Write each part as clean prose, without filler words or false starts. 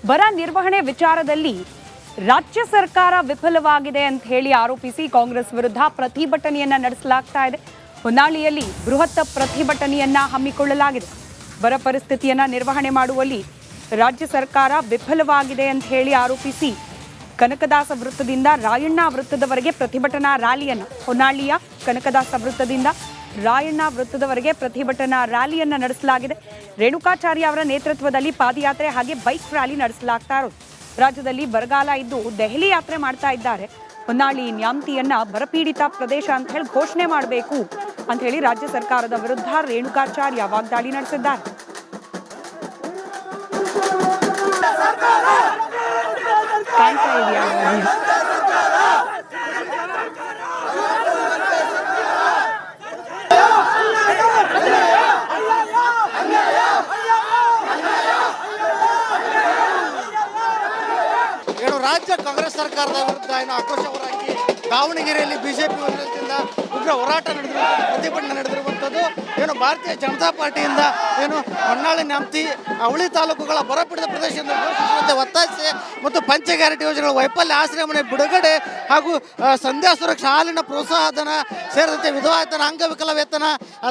ಬರ ನಿರ್ವಹಣೆ ವಿಚಾರದಲ್ಲಿ ರಾಜ್ಯ ಸರ್ಕಾರ ವಿಫಲವಾಗಿದೆ ಅಂತ ಹೇಳಿ ಆರೋಪಿಸಿ ಕಾಂಗ್ರೆಸ್ ವಿರುದ್ಧ ಪ್ರತಿಭಟನೆಯನ್ನ ನಡೆಸಲಾಗ್ತಾ ಇದೆ. ಹೊನ್ನಾಳಿಯಲ್ಲಿ ಬೃಹತ್ ಪ್ರತಿಭಟನೆಯನ್ನ ಹಮ್ಮಿಕೊಳ್ಳಲಾಗಿದೆ. ಬರ ಪರಿಸ್ಥಿತಿಯನ್ನ ನಿರ್ವಹಣೆ ಮಾಡುವಲ್ಲಿ ರಾಜ್ಯ ಸರ್ಕಾರ ವಿಫಲವಾಗಿದೆ ಅಂತ ಹೇಳಿ ಆರೋಪಿಸಿ ಕನಕದಾಸ ವೃತ್ತದಿಂದ ರಾಯಣ್ಣ ವೃತ್ತದವರೆಗೆ ಪ್ರತಿಭಟನಾ ರ್ಯಾಲಿಯನ್ನು, ಹೊನ್ನಾಳಿಯ ಕನಕದಾಸ ವೃತ್ತದಿಂದ ರಾಯಣ್ಣ ವೃತ್ತದವರೆಗೆ ಪ್ರತಿಭಟನಾ ರ್ಯಾಲಿಯನ್ನು ನಡೆಸಲಾಗಿದೆ. ರೇಣುಕಾಚಾರ್ಯ ಅವರ ನೇತೃತ್ವದಲ್ಲಿ ಪಾದಯಾತ್ರೆ ಹಾಗೆ ಬೈಕ್ ರ್ಯಾಲಿ ನಡೆಸಲಾಗ್ತಾ ಇರೋದು. ರಾಜ್ಯದಲ್ಲಿ ಬರಗಾಲ ಇದ್ದು ದೆಹಲಿ ಯಾತ್ರೆ ಮಾಡ್ತಾ ಇದ್ದಾರೆ. ಹೊನ್ನಾಳಿ ನ್ಯಾಮತಿಯನ್ನ ಬರಪೀಡಿತ ಪ್ರದೇಶ ಅಂತ ಹೇಳಿ ಘೋಷಣೆ ಮಾಡಬೇಕು ಅಂತ ಹೇಳಿ ರಾಜ್ಯ ಸರ್ಕಾರದ ವಿರುದ್ಧ ರೇಣುಕಾಚಾರ್ಯ ವಾಗ್ದಾಳಿ ನಡೆಸಿದ್ದಾರೆ. ಕಾಣ್ತಾ ಇದೆಯಾ? ರಾಜ್ಯ ಕಾಂಗ್ರೆಸ್ ಸರ್ಕಾರದ ವಿರುದ್ಧ ಆಕ್ರೋಶ ಹೊರಹಾಕಿ ದಾವಣಗೆರೆಯಲ್ಲಿ ಬಿಜೆಪಿ ವತಿಯಿಂದ ಉಗ್ರ ಹೋರಾಟ ನಡೆದಿರುವಂಥದ್ದು, ಪ್ರತಿಭಟನೆ ನಡೆದಿರುವಂಥದ್ದು. ಭಾರತೀಯ ಜನತಾ ಪಾರ್ಟಿಯಿಂದ ಹೊನ್ನಾಳಿ ನ್ಯಾಮತಿ ಅವಳಿ ತಾಲೂಕುಗಳ ಬರಪೀಡಿತ ಪ್ರದೇಶದಿಂದ ಘೋಷಿಸುವಂತೆ ಒತ್ತಾಯಿಸಿ ಮತ್ತು ಪಂಚ ಗ್ಯಾರಂಟಿ ಯೋಜನೆಗಳ ವೈಫಲ್ಯ ಆಶ್ರಯ ಮನೆ ಬಿಡುಗಡೆ ಹಾಗೂ ಸಂಧ್ಯಾ ಸುರಕ್ಷಾ ಹಾಲಿನ ಪ್ರೋತ್ಸಾಹಧನ ಸೇರಿದಂತೆ ವಿಧವಾವೇತನ, ಅಂಗವಿಕಲ ವೇತನ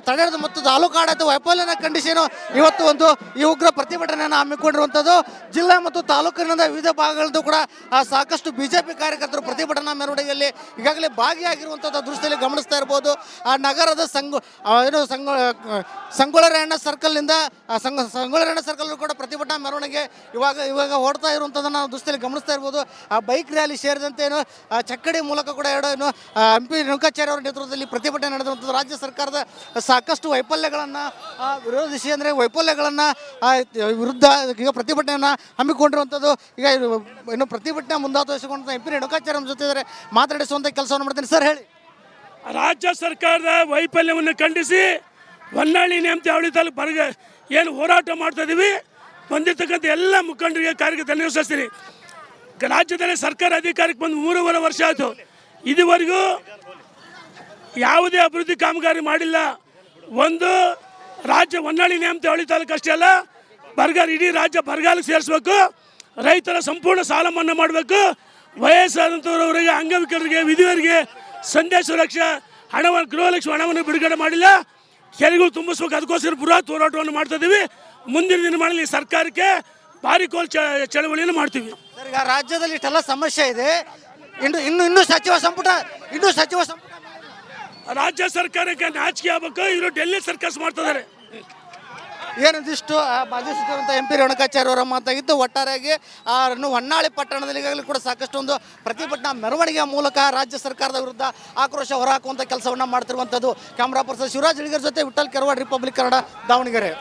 ತಡೆದು ಮತ್ತು ತಾಲೂಕು ಆಡಳಿತ ವೈಫಲ್ಯನ ಖಂಡಿಸಿ ಇವತ್ತು ಈ ಉಗ್ರ ಪ್ರತಿಭಟನೆಯನ್ನು ಹಮ್ಮಿಕೊಂಡಿರುವಂಥದ್ದು. ಜಿಲ್ಲಾ ಮತ್ತು ತಾಲೂಕಿನ ವಿವಿಧ ಭಾಗಗಳದ್ದು ಕೂಡ ಸಾಕಷ್ಟು ಬಿಜೆಪಿ ಕಾರ್ಯಕರ್ತರು ಪ್ರತಿಭಟನಾ ಮೆರವಣಿಗೆಯಲ್ಲಿ ಈಗಾಗಲೇ ಭಾಗಿಯಾಗಿರುವಂಥದ್ದು ದೃಶ್ಯದಲ್ಲಿ ಗಮನಿಸ್ತಾ ಇರ್ಬೋದು. ಆ ನಗರದ ಸಂಗೊಳ್ಳಿ ಸರ್ಕಲ್ನಿಂದ ಸಂಗೊಳ್ಳಿ ಸರ್ಕಲ್ ಕೂಡ ಪ್ರತಿಭಟನಾ ಮೆರವಣಿಗೆ ಇವಾಗ ಓಡ್ತಾ ಇರುವಂಥದ್ದನ್ನು ನಾವು ದೃಶ್ಯದಲ್ಲಿ ಗಮನಿಸ್ತಾ ಇರ್ಬೋದು. ಆ ಬೈಕ್ ರ್ಯಾಲಿ ಸೇರಿದಂತೆ ಚಕ್ಕಡಿ ಮೂಲಕ ಕೂಡ MP ರೇಣುಕಾಚಾರ್ಯ ಅವರ ನೇತೃತ್ವದಲ್ಲಿ ಪ್ರತಿಭಟನೆ ನಡೆದಿರುವಂಥದ್ದು. ರಾಜ್ಯ ಸರ್ಕಾರದ ಸಾಕಷ್ಟು ವೈಫಲ್ಯಗಳನ್ನು ವಿರೋಧಿಸಿ ವೈಫಲ್ಯಗಳನ್ನು ವಿರುದ್ಧ ಈಗ ಪ್ರತಿಭಟನೆಯನ್ನು ಹಮ್ಮಿಕೊಂಡಿರುವಂಥದ್ದು. ಈಗ ಪ್ರತಿಭಟನೆ ಮುಂದಾವಹಿಸಿಕೊಂಡ MP ರೇಣುಕಾಚಾರ್ಯ ಜೊತೆ ಇದ್ದಾರೆ, ಮಾತನಾಡಿಸುವಂಥ ಕೆಲಸವನ್ನು ಮಾಡ್ತೀನಿ. ಸರ್ ಹೇಳಿ. ರಾಜ್ಯ ಸರ್ಕಾರದ ವೈಫಲ್ಯವನ್ನು ಖಂಡಿಸಿ ಹೊನ್ನಾಳಿ ನ್ಯಾಮತಿ ಅವಳಿ ತಾಲೂಕು ಏನು ಹೋರಾಟ ಮಾಡ್ತಾ ಇದ್ದೀವಿ. ಬಂದಿರತಕ್ಕಂಥ ಎಲ್ಲ ಮುಖಂಡರಿಗೆ ಕಾರ್ಯಕ್ಕೆ ಧನ್ಯವಾದಿಸ್ತೀನಿ. ರಾಜ್ಯದಲ್ಲಿ ಸರ್ಕಾರ ಅಧಿಕಾರಕ್ಕೆ ಬಂದು 3.5 ವರ್ಷ ಆಯಿತು. ಇದುವರೆಗೂ ಯಾವುದೇ ಅಭಿವೃದ್ಧಿ ಕಾಮಗಾರಿ ಮಾಡಿಲ್ಲ. ಒಂದು ರಾಜ್ಯ ಹೊನ್ನಾಳಿ ನ್ಯಾಮತಿ ಅವಳಿ ತಾಲೂಕು ಅಷ್ಟೇ ಅಲ್ಲ, ಬರಗಾಲ ಇಡೀ ರಾಜ್ಯ ಬರಗಾಲಕ್ಕೆ ಸೇರಿಸಬೇಕು. ರೈತರ ಸಂಪೂರ್ಣ ಸಾಲ ಮನ್ನಾ ಮಾಡಬೇಕು. ವಯಸ್ಸಾದಂಥವರವರಿಗೆ, ಅಂಗವಿಕಲರಿಗೆ, ವಿಧವೆಯರಿಗೆ ಸಂಧ್ಯಾ ಸುರಕ್ಷಾ ಹಣವನ್ನು, ಗೃಹಲಕ್ಷ್ಮಿ ಹಣವನ್ನು ಬಿಡುಗಡೆ ಮಾಡಿಲ್ಲ. ಕೆರೆಗಳು ತುಂಬಿಸ್ಬೇಕು. ಅದಕ್ಕೋಸ್ಕರ ಬೃಹತ್ ಹೋರಾಟವನ್ನು ಮಾಡ್ತಾ ಇದ್ದೀವಿ. ಮುಂದಿನ ದಿನಗಳಲ್ಲಿ ಸರ್ಕಾರಕ್ಕೆ ಭಾರಿ ಕೋಲ್ ಚಳವಳಿಯನ್ನು ಮಾಡ್ತೀವಿ. ಸರ್, ಈಗ ರಾಜ್ಯದಲ್ಲಿ ಇಷ್ಟೆಲ್ಲ ಸಮಸ್ಯೆ ಇದೆ. ಇನ್ನು ಸಚಿವ ಸಂಪುಟ ರಾಜ್ಯ ಸರ್ಕಾರಕ್ಕೆ ನಾಚಿಕೆ ಆಗಬೇಕು. ಇವರು ಡೆಲ್ಲಿ ಸರ್ಕಸ್ ಮಾಡ್ತಾ ಇದ್ದಾರೆ. ಏನಂದಿಷ್ಟು ಮಾಜಿ ಸಚಿವರಂತ MP ರೇಣುಕಾಚಾರ್ಯ ಅವರ ಮಾತಾಗಿದ್ದು. ಒಟ್ಟಾರೆಯಾಗಿ ಹೊನ್ನಾಳಿ ಪಟ್ಟಣದಲ್ಲಿ ಈಗಾಗಲೇ ಕೂಡ ಸಾಕಷ್ಟು ಒಂದು ಪ್ರತಿಭಟನಾ ಮೆರವಣಿಗೆಯ ಮೂಲಕ ರಾಜ್ಯ ಸರ್ಕಾರದ ವಿರುದ್ಧ ಆಕ್ರೋಶ ಹೊರಹಾಕುವಂಥ ಕೆಲಸವನ್ನು ಮಾಡ್ತಿರುವಂಥದ್ದು. ಕ್ಯಾಮ್ರಾ ಪರ್ಸನ್ ಶಿವರಾಜ್ ಅಳಿಗರ್ ಜೊತೆ ವಿಠಲ್ ಕೆರವಾಡ್, ರಿಪಬ್ಲಿಕ್ ಕನ್ನಡ, ದಾವಣಗೆರೆ.